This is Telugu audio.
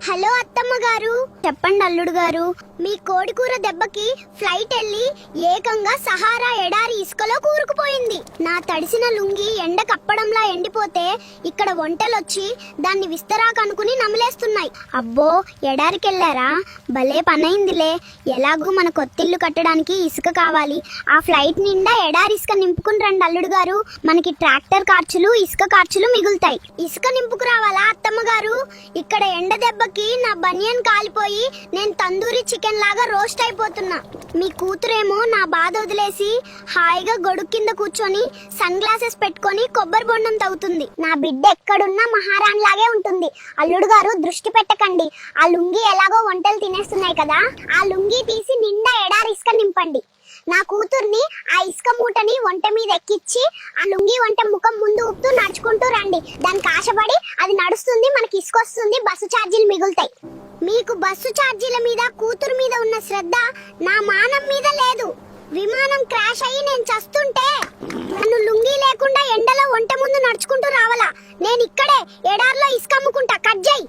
హలో అత్తమ్మ గారు. చెప్పండి అల్లుడు గారు. మీ కోడికూర దెబ్బకి ఫ్లైట్ వెళ్ళి ఏకంగా సహారా ఎడారి ఇసుకలో కూరుకుపోయింది. నా తడిసిన లుంగి ఎండ కప్పడంలా ఎండిపోతే ఇక్కడ వంటలొచ్చి దాన్ని విస్తరాకు అనుకుని నమిలేస్తున్నాయి. అబ్బో, ఎడారికెళ్ళారా? భలే పనైందిలే. ఎలాగూ మన కొత్తిల్లు కట్టడానికి ఇసుక కావాలి. ఆ ఫ్లైట్ నిండా ఎడారి ఇసుక నింపుకుని రండి అల్లుడు గారు. మనకి ట్రాక్టర్ ఖర్చులు, ఇసుక ఖర్చులు మిగులుతాయి. ఇసుక నింపుకు రావాలా అత్తమ్మ గారు? ఇక్కడ ఎండ దెబ్బకి నా బనియన్ కాలిపోయి నేను తందూరి చికెన్ లాగా రోస్ట్ అయిపోతున్నా. మీ కూతురేమో నా బాధ వదిలేసి హాయిగా గొడుగు కింద కూర్చొని సన్ గ్లాసెస్ పెట్టుకొని కొబ్బరి బొండం తవ్వుతుంది. నా బిడ్డ ఎక్కడున్నా మహారాణి లాగే ఉంటుంది. అల్లుడు గారు దృష్టి పెట్టకండి. ఆ లుంగి ఎలాగో వంటలు తినేస్తున్నాయి కదా, ఆ లుంగి తీసి నిండా ఎడారి ఇసుక నింపండి. నా కూతుర్ని ఆ ఇసుక మూటని వంట మీద ఎక్కించి ఆ లుంగి వంట ముఖం ముందు ఊపుతూ నడుచుకుంటూ రండి. దానికి ఆశపడి అది నడుస్తుంది, మనకి ఇసుక వస్తుంది, బస్సు ఛార్జీలు మిగులుతాయి. మీకు బస్సు ఛార్జీల మీద కూతురు మీద ఉన్న శ్రద్ధ నా మానం మీద లేదు. విమానం క్రాష్ అయ్యి నేను చస్తుంటే నన్ను లుంగి లేకుండా ఎండలో వంట ముందు నడుచుకుంటూ రావాలా? నేను ఇక్కడే ఎడార్లో ఇసుక అమ్ముకుంటా. కట్ చేయి.